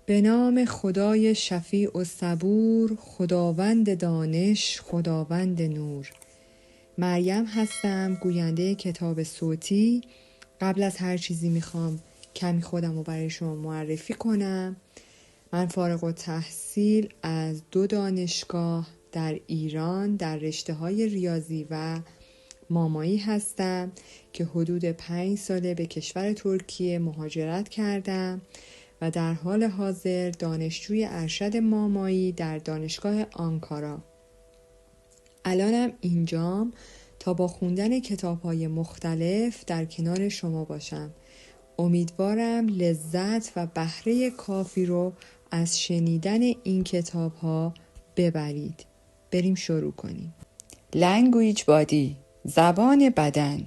به نام خدای شفیع و صبور، خداوند دانش، خداوند نور. مریم هستم، گوینده کتاب صوتی. قبل از هر چیزی میخوام کمی خودم رو برای شما معرفی کنم. من فارغ التحصیل از 2 دانشگاه در ایران در رشته‌های ریاضی و مامایی هستم که حدود 5 ساله به کشور ترکیه مهاجرت کردم و در حال حاضر دانشجوی ارشد مامایی در دانشگاه آنکارا. الانم اینجام تا با خوندن کتاب‌های مختلف در کنار شما باشم. امیدوارم لذت و بهره کافی رو از شنیدن این کتاب‌ها ببرید. بریم شروع کنیم. Language Body، زبان بدن،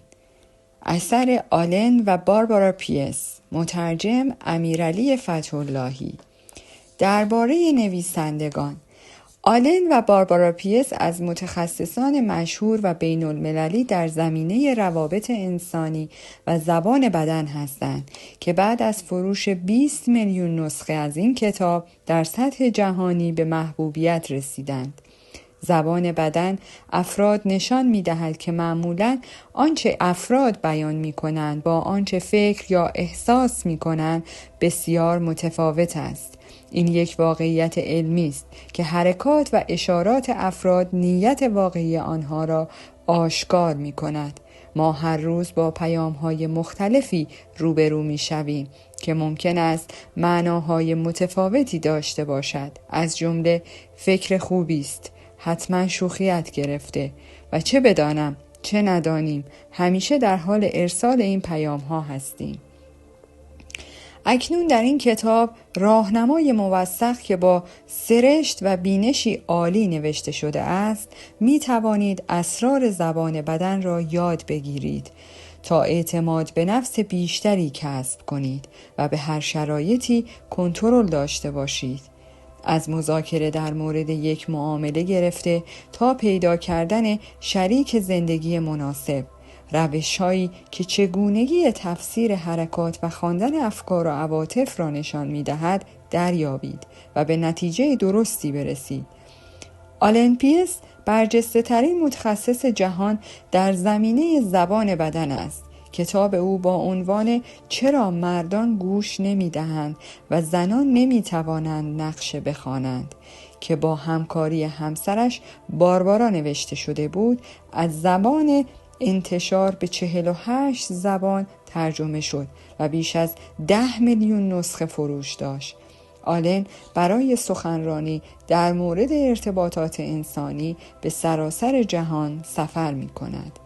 اثر آلن و باربارا پیس، مترجم امیرعلی فتح‌اللهی. درباره نویسندگان: آلن و باربارا پیس از متخصصان مشهور و بین المللی در زمینه روابط انسانی و زبان بدن هستند که بعد از فروش 20 میلیون نسخه از این کتاب در سطح جهانی به محبوبیت رسیدند. زبان بدن افراد نشان می‌دهد که معمولاً آنچه افراد بیان می‌کنند با آنچه فکر یا احساس می‌کنند بسیار متفاوت است. این یک واقعیت علمی است که حرکات و اشارات افراد نیت واقعی آنها را آشکار می‌کند. ما هر روز با پیام‌های مختلفی روبرو می‌شویم که ممکن است معناهای متفاوتی داشته باشد. از جمله فکر خوبی است، حتما شوخیت گرفته و چه بدانم چه ندانیم همیشه در حال ارسال این پیام ها هستیم. اکنون در این کتاب راهنمای موثق که با سرشت و بینشی عالی نوشته شده است می توانید اسرار زبان بدن را یاد بگیرید تا اعتماد به نفس بیشتری کسب کنید و به هر شرایطی کنترل داشته باشید. از مذاکره در مورد یک معامله گرفته تا پیدا کردن شریک زندگی مناسب، روش‌هایی که چگونگی تفسیر حرکات و خواندن افکار و عواطف را نشان می‌دهد دریابید و به نتیجه درستی برسید. آلن پیس برجسته‌ترین متخصص جهان در زمینه زبان بدن است. کتاب او با عنوان چرا مردان گوش نمی‌دهند و زنان نمی‌توانند نقشه بخوانند که با همکاری همسرش باربارا نوشته شده بود، از زبان انتشار به 48 زبان ترجمه شد و بیش از 10 میلیون نسخه فروش داشت. آلن برای سخنرانی در مورد ارتباطات انسانی به سراسر جهان سفر می‌کند.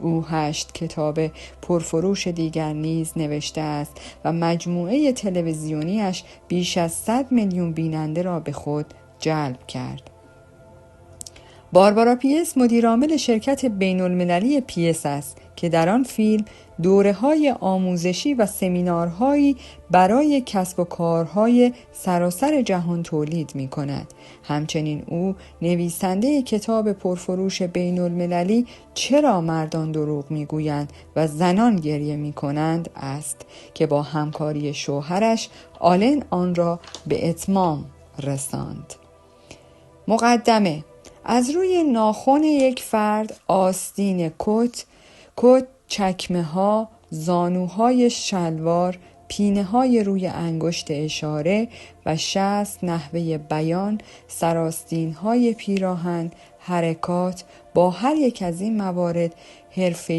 او 8 کتاب پرفروش دیگر نیز نوشته است و مجموعه تلویزیونیش بیش از 100 میلیون بیننده را به خود جلب کرد. باربارا پیس مدیرعامل شرکت بین المللی پیس است که در آن فیلم دوره‌های آموزشی و سمینارهایی برای کسب و کارهای سراسر جهان تولید می‌کند. همچنین او نویسنده کتاب پرفروش بین المللی چرا مردان دروغ می‌گویند و زنان گریه می‌کنند است که با همکاری شوهرش آلن آن را به اتمام رساند. مقدمه: از روی ناخن یک فرد آستین کت، چکمه ها، زانوهای شلوار، پینه های روی انگشت اشاره و 60 نحوه بیان، سراستین های پیراهن، حرکات، با هر یک از این موارد حرفه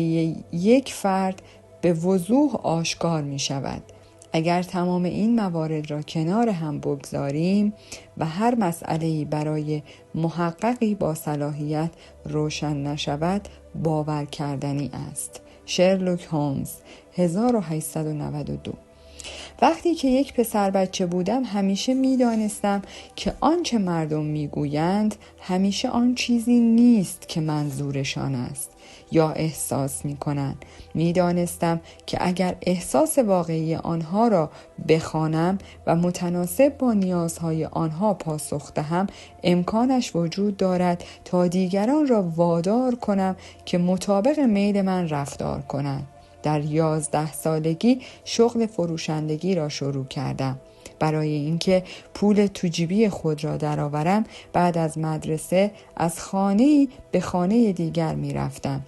یک فرد به وضوح آشکار می شود. اگر تمام این موارد را کنار هم بگذاریم و هر مسئله‌ای برای محققی با صلاحیت روشن نشود، باور کردنی است. شرلوک هولمز 1892. وقتی که یک پسر بچه بودم همیشه می دانستم که آنچه مردم می گویند همیشه آن چیزی نیست که منظورشان است یا احساس می کنند. می دانستم که اگر احساس واقعی آنها را بخوانم و متناسب با نیازهای آنها پاسخ دهم، امکانش وجود دارد تا دیگران را وادار کنم که مطابق میل من رفتار کنند. در 11 سالگی شغل فروشندگی را شروع کردم. برای اینکه پول تو جیبی خود را درآورم بعد از مدرسه از خانه‌ای به خانه دیگر می رفتم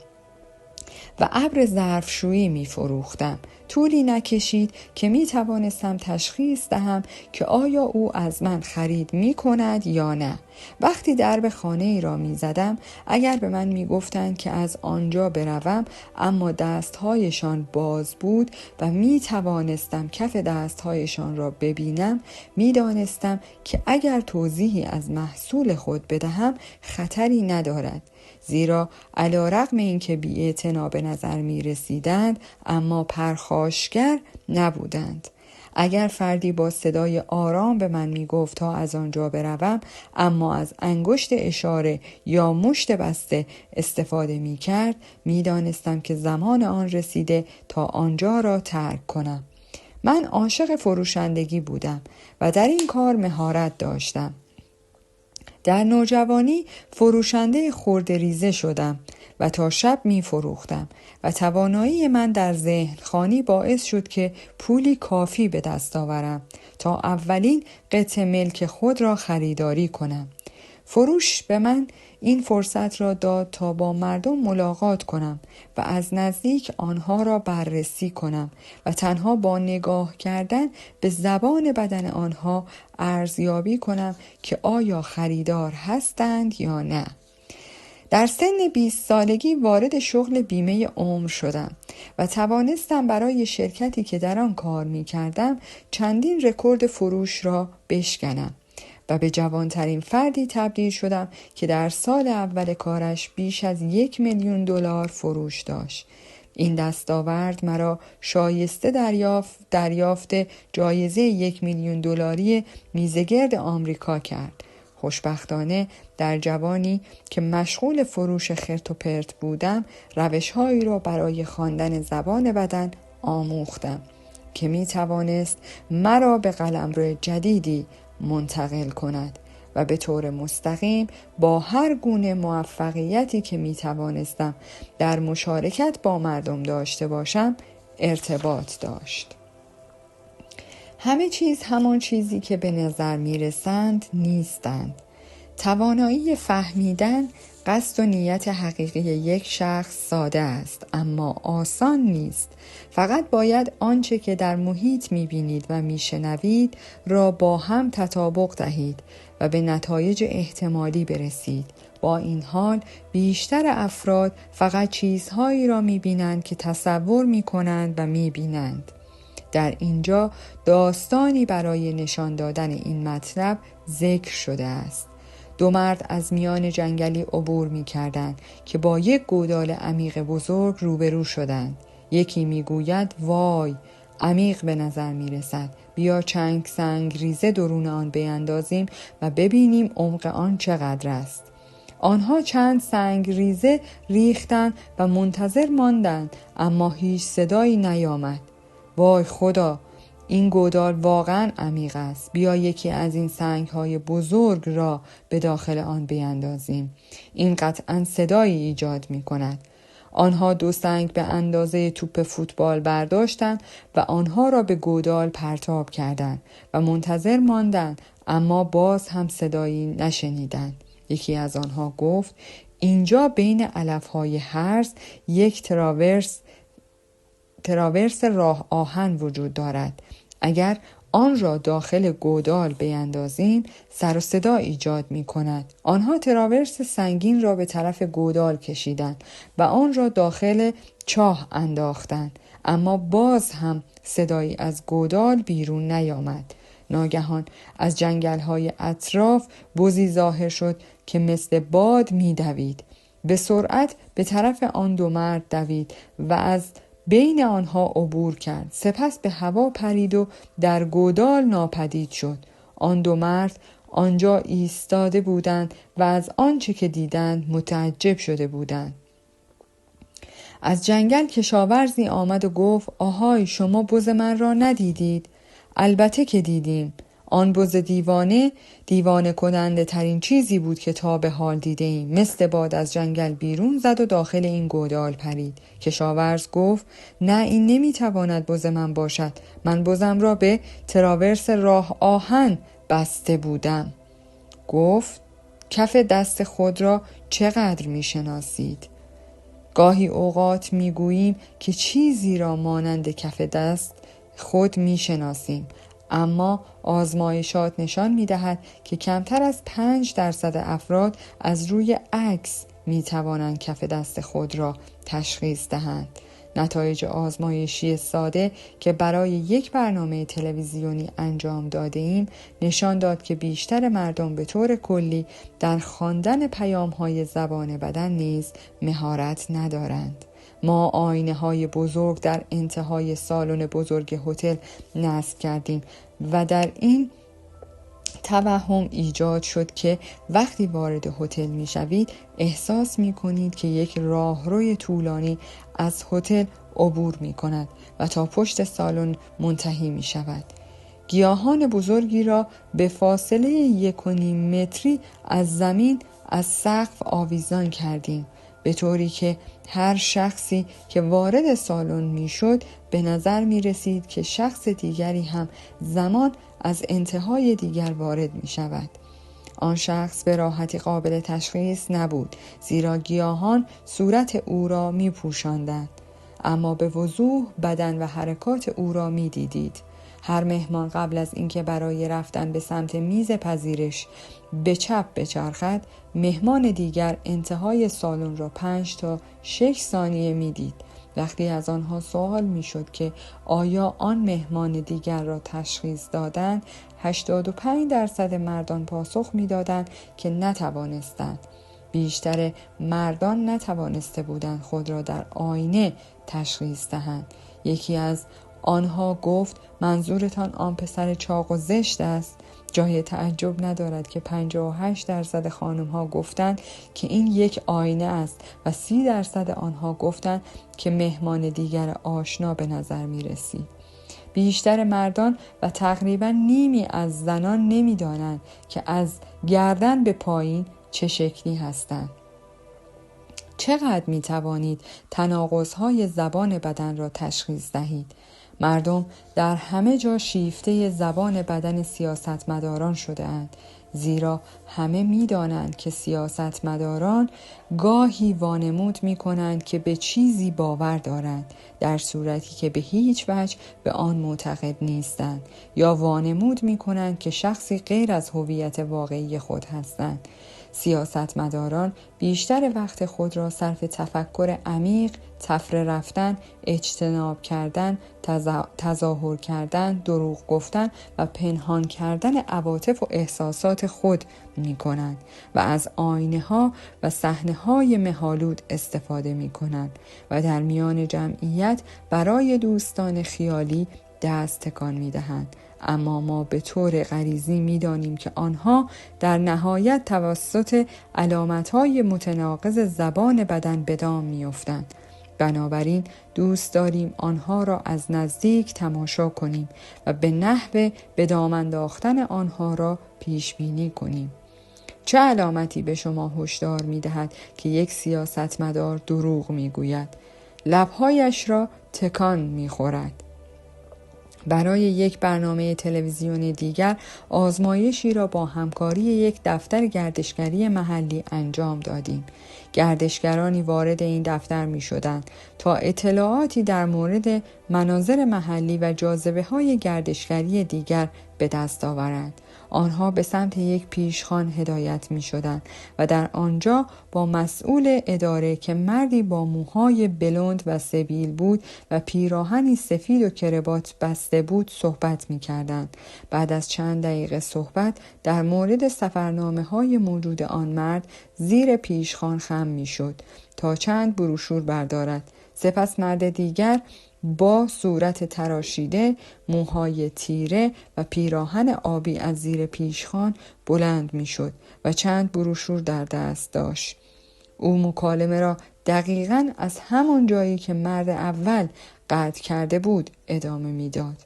و ابر ظرفشویی می فروختم. طولی نکشید که می توانستم تشخیص دهم که آیا او از من خرید می کند یا نه. وقتی درب خانه ای را می زدم، اگر به من می گفتند که از آنجا بروم اما دستهایشان باز بود و می توانستم کف دستهایشان را ببینم، می دانستم که اگر توضیحی از محصول خود بدهم خطری ندارد، زیرا علی‌رغم اینکه بی‌اعتنا به نظر می رسیدند اما پرخاشگر نبودند. اگر فردی با صدای آرام به من می گفت تا از آنجا بروم اما از انگشت اشاره یا مشت بسته استفاده می کرد، می دانستم که زمان آن رسیده تا آنجا را ترک کنم. من عاشق فروشندگی بودم و در این کار مهارت داشتم. در نوجوانی فروشنده خرده ریزه شدم و تا شب می فروختم و توانایی من در ذهن‌خوانی باعث شد که پولی کافی به دست آورم تا اولین قطعه ملک خود را خریداری کنم. فروش به من این فرصت را داد تا با مردم ملاقات کنم و از نزدیک آنها را بررسی کنم و تنها با نگاه کردن به زبان بدن آنها ارزیابی کنم که آیا خریدار هستند یا نه. در سن 20 سالگی وارد شغل بیمه عمر شدم و توانستم برای شرکتی که در آن کار می کردم چندین رکورد فروش را بشکنم و به جوانترین فردی تبدیل شدم که در سال اول کارش بیش از $1,000,000 فروش داشت. این دستاورد مرا شایسته دریافت جایزه $1,000,000 میزگرد آمریکا کرد. خوشبختانه در جوانی که مشغول فروش خرت و پرت بودم، روش‌هایی را برای خواندن زبان بدن آموختم که می توانست مرا به قلمرو جدیدی منتقل کند و به طور مستقیم با هر گونه موفقیتی که می توانستم در مشارکت با مردم داشته باشم ارتباط داشت. همه چیز همان چیزی که به نظر می رسند نیستند. توانایی فهمیدن قصد و نیت حقیقی یک شخص ساده است اما آسان نیست. فقط باید آنچه که در محیط می‌بینید و می‌شنوید را با هم تطابق دهید و به نتایج احتمالی برسید. با این حال بیشتر افراد فقط چیزهایی را می‌بینند که تصور می‌کنند و می‌بینند. در اینجا داستانی برای نشان دادن این مطلب ذکر شده است. 2 مرد از میان جنگلی عبور می کردند که با یک گودال عمیق بزرگ روبرو شدند. یکی می گوید وای، عمیق به نظر می رسد. بیا چند سنگ ریزه درون آن بیندازیم و ببینیم عمق آن چقدر است. آنها چند سنگ ریزه ریختند و منتظر ماندند اما هیچ صدایی نیامد. وای خدا، این گودال واقعا عمیق است. بیا یکی از این سنگ‌های بزرگ را به داخل آن بیندازیم. این قطعاً صدایی ایجاد می‌کند. آنها 2 سنگ به اندازه توپ فوتبال برداشتند و آنها را به گودال پرتاب کردند و منتظر ماندند اما باز هم صدایی نشنیدند. یکی از آنها گفت اینجا بین علف‌های هرز یک تراورس راه آهن وجود دارد. اگر آن را داخل گودال بیندازیم سر و صدا ایجاد می کند. آنها تراورس سنگین را به طرف گودال کشیدند و آن را داخل چاه انداختند اما باز هم صدایی از گودال بیرون نیامد. ناگهان از جنگل‌های اطراف بزی ظاهر شد که مثل باد می دوید. به سرعت به طرف آن 2 مرد دوید و از بین آنها عبور کرد. سپس به هوا پرید و در گودال ناپدید شد. آن 2 مرد آنجا ایستاده بودند و از آنچه که دیدند متعجب شده بودند. از جنگل کشاورزی آمد و گفت آهای، شما بز من را ندیدید؟ البته که دیدیم. آن بز دیوانه کننده ترین چیزی بود که تا به حال دیده ایم. مثل باد از جنگل بیرون زد و داخل این گودال پرید. کشاورز گفت نه، این نمیتواند بز من باشد. من بزم را به تراورس راه آهن بسته بودم. گفت کف دست خود را چقدر میشناسید؟ گاهی اوقات میگوییم که چیزی را مانند کف دست خود میشناسیم، اما آزمایشات نشان می‌دهد که کمتر از 5% افراد از روی عکس می‌توانند کف دست خود را تشخیص دهند. نتایج آزمایشی ساده که برای یک برنامه تلویزیونی انجام داده ایم نشان داد که بیشتر مردم به طور کلی در خواندن پیام‌های زبان بدن نیز مهارت ندارند. ما آینه‌های بزرگ در انتهای سالن بزرگ هتل نصب کردیم و در این توهم ایجاد شد که وقتی وارد هتل می‌شوید احساس می‌کنید که یک راهروی طولانی از هتل عبور می‌کند و تا پشت سالن منتهی می‌شود. گیاهان بزرگی را به فاصله 1.5 متری از زمین از سقف آویزان کردیم، به طوری که هر شخصی که وارد سالن میشد به نظر می رسید که شخص دیگری هم زمان از انتهای دیگر وارد می شود. آن شخص به راحتی قابل تشخیص نبود، زیرا گیاهان صورت او را می پوشاندند، اما به وضوح بدن و حرکات او را می دیدید. هر مهمان قبل از اینکه برای رفتن به سمت میز پذیرش به چپ بچرخد، مهمان دیگر انتهای سالن را 5 تا 6 ثانیه میدید. وقتی از آنها سوال میشد که آیا آن مهمان دیگر را تشخیص دادند، 85% مردان پاسخ میدادند که نتوانستند. بیشتر مردان نتوانسته بودند خود را در آینه تشخیص دهند. یکی از آنها گفت منظورتان آن پسر چاق و زشت است؟ جای تعجب ندارد که 58% خانم ها گفتند که این یک آینه است و 30% آنها گفتند که مهمان دیگر آشنا به نظر می رسید. بیشتر مردان و تقریبا نیمی از زنان نمی دانند که از گردن به پایین چه شکلی هستند. چقدر می توانید تناقض‌های زبان بدن را تشخیص دهید؟ مردم در همه جا شیفته زبان بدن سیاستمداران شده اند، زیرا همه می دانند که سیاستمداران گاهی وانمود می کنند که به چیزی باور دارند، در صورتی که به هیچ وجه به آن معتقد نیستند، یا وانمود می کنند که شخصی غیر از هویت واقعی خود هستند. سیاستمداران بیشتر وقت خود را صرف تفکر عمیق، تفره رفتن، اجتناب کردن، تظاهر کردن، دروغ گفتن و پنهان کردن عواطف و احساسات خود می کنند و از آینه ها و صحنه های مه‌آلود استفاده می کنند و در میان جمعیت برای دوستان خیالی دست تکان می دهند. اما ما به طور غریزی می دانیم که آنها در نهایت توسط علامت‌های متناقض زبان بدن به دام می افتند. بنابراین دوست داریم آنها را از نزدیک تماشا کنیم و به نحو به دام انداختن آنها را پیش بینی کنیم. چه علامتی به شما هشدار می دهد که یک سیاستمدار دروغ می گوید؟ لبهایش را تکان می خورد. برای یک برنامه تلویزیونی دیگر آزمایشی را با همکاری یک دفتر گردشگری محلی انجام دادیم. گردشگرانی وارد این دفتر می شدند تا اطلاعاتی در مورد مناظر محلی و جاذبه‌های گردشگری دیگر به دست آورند. آنها به سمت یک پیشخوان هدایت می شدند و در آنجا با مسئول اداره که مردی با موهای بلوند و سبیل بود و پیراهنی سفید و کراوات بسته بود صحبت می کردند. بعد از چند دقیقه صحبت در مورد سفرنامه‌های موجود آن مرد، زیر پیشخوان خم می شد تا چند بروشور بردارد. سپس مرد دیگر با صورت تراشیده، موهای تیره و پیراهن آبی از زیر پیشخوان بلند می شد و چند بروشور در دست داشت. او مکالمه را دقیقاً از همان جایی که مرد اول قطع کرده بود ادامه می داد.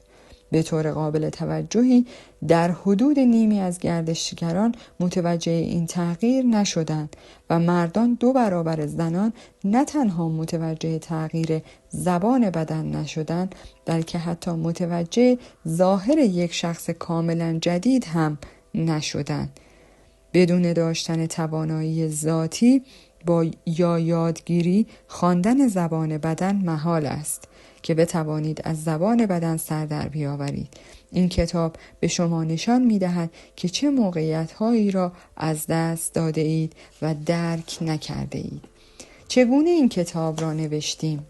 به طور قابل توجهی در حدود نیمی از گردشگران متوجه این تغییر نشدند و مردان 2 برابر زنان نه تنها متوجه تغییر زبان بدن نشدند، بلکه حتی متوجه ظاهر یک شخص کاملا جدید هم نشدند. بدون داشتن توانایی ذاتی با یادگیری خواندن زبان بدن محال است که بتوانید از زبان بدن سر در بیاورید. این کتاب به شما نشان می‌دهد که چه موقعیت‌هایی را از دست داده اید و درک نکرده اید. چگونه این کتاب را نوشتیم؟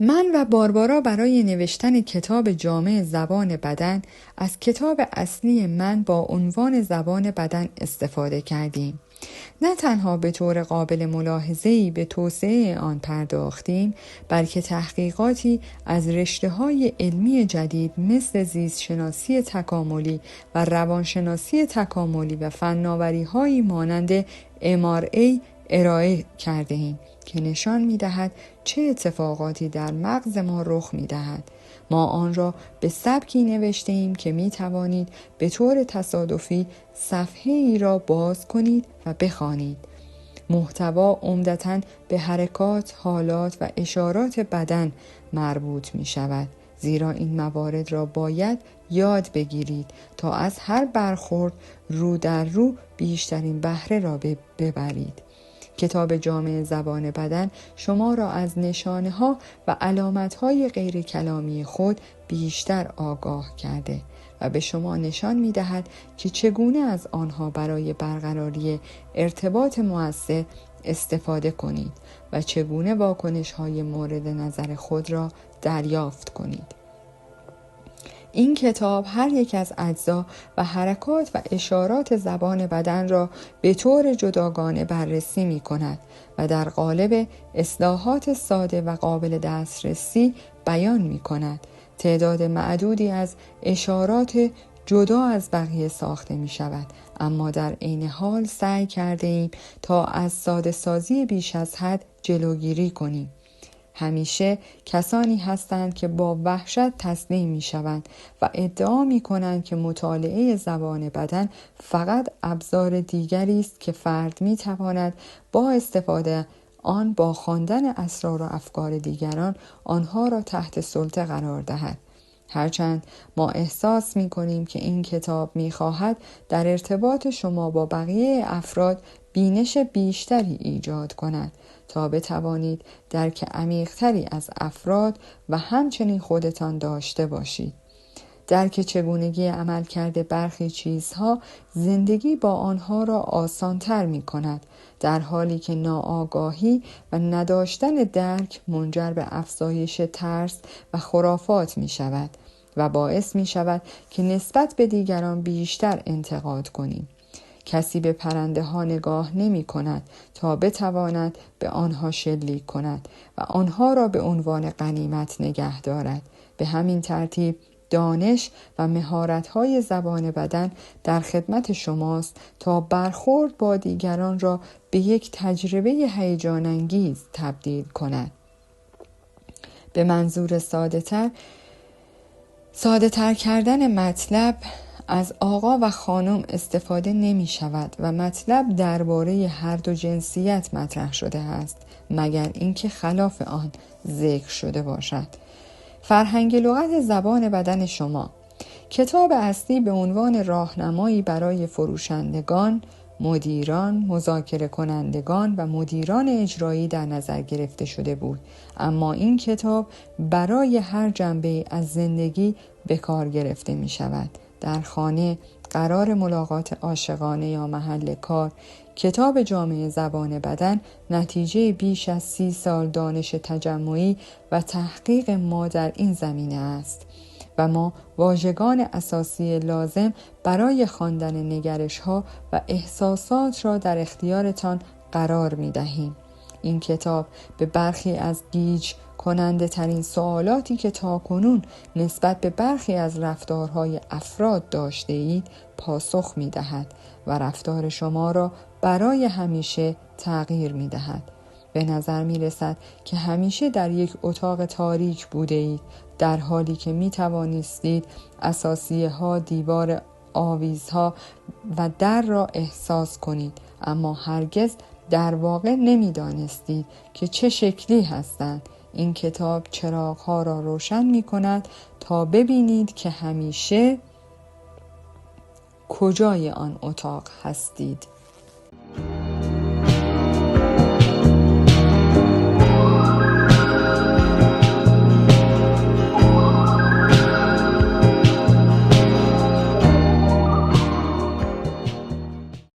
من و باربارا برای نوشتن کتاب جامع زبان بدن از کتاب اصلی من با عنوان زبان بدن استفاده کردیم. نه تنها به طور قابل ملاحظه‌ای به توسعه آن پرداختیم، بلکه تحقیقاتی از رشته‌های علمی جدید مثل زیستشناسی تکاملی و روانشناسی تکاملی و فناوری‌هایی مانند MRA ارائه کرده ایم که نشان می‌دهد چه اتفاقاتی در مغز ما رخ می‌دهد. ما آن را به سبکی نوشته ایم که می توانید به طور تصادفی صفحه ای را باز کنید و بخوانید. محتوا عمدتاً به حرکات، حالات و اشارات بدن مربوط می شود، زیرا این موارد را باید یاد بگیرید تا از هر برخورد رو در رو بیشترین بهره را ببرید. کتاب جامع زبان بدن شما را از نشانه‌ها و علامت‌های غیر کلامی خود بیشتر آگاه کرده و به شما نشان می‌دهد که چگونه از آنها برای برقراری ارتباط مؤثر استفاده کنید و چگونه واکنش‌های مورد نظر خود را دریافت کنید. این کتاب هر یک از اجزا و حرکات و اشارات زبان بدن را به طور جداگانه بررسی می کند و در قالب اصلاحات ساده و قابل دسترسی بیان می کند. تعداد معدودی از اشارات جدا از بقیه ساخته می شود، اما در عین حال سعی کرده ایم تا از ساده سازی بیش از حد جلوگیری کنیم. همیشه کسانی هستند که با وحشت تسلیم می شوند و ادعا می کنند که مطالعه زبان بدن فقط ابزار دیگری است که فرد می تواند با استفاده آن با خواندن اسرار و افکار دیگران آنها را تحت سلطه قرار دهد. هرچند ما احساس می کنیم که این کتاب می خواهد در ارتباط شما با بقیه افراد بینش بیشتری ایجاد کند تا بتوانید درک عمیق‌تری از افراد و همچنین خودتان داشته باشید. درک چگونگی عملکرد برخی چیزها زندگی با آنها را آسان‌تر می کند، در حالی که ناآگاهی و نداشتن درک منجر به افزایش ترس و خرافات می شود و باعث می شود که نسبت به دیگران بیشتر انتقاد کنیم. کسی به پرنده ها نگاه نمی کند تا بتواند به آنها شلیک کند و آنها را به عنوان غنیمت نگه دارد. به همین ترتیب دانش و مهارت‌های زبان بدن در خدمت شماست تا برخورد با دیگران را به یک تجربه هیجان انگیز تبدیل کند. به منظور ساده تر کردن مطلب از آقا و خانم استفاده نمی شود و مطلب درباره هر دو جنسیت مطرح شده است، مگر اینکه خلاف آن ذکر شده باشد. فرهنگ لغت زبان بدن شما. کتاب اصلی به عنوان راهنمایی برای فروشندگان، مدیران، مذاکره کنندگان و مدیران اجرایی در نظر گرفته شده بود، اما این کتاب برای هر جنبه از زندگی به کار گرفته می شود. در خانه، قرار ملاقات عاشقانه یا محل کار، کتاب جامع زبان بدن نتیجه بیش از 30 سال دانش تجمعی و تحقیق ما در این زمینه است و ما واژگان اساسی لازم برای خواندن نگرش‌ها و احساسات را در اختیارتان قرار می‌دهیم. این کتاب به برخی از گیج کننده ترین سوالاتی که تاکنون نسبت به برخی از رفتارهای افراد داشته اید پاسخ می دهد و رفتار شما را برای همیشه تغییر می دهد. به نظر می رسد که همیشه در یک اتاق تاریک بوده اید در حالی که می توانستید اساسیه ها، دیوار آویزها و در را احساس کنید، اما هرگز در واقع نمی دانستید که چه شکلی هستند. این کتاب چراغ‌ها را روشن می کند تا ببینید که همیشه کجای آن اتاق هستید.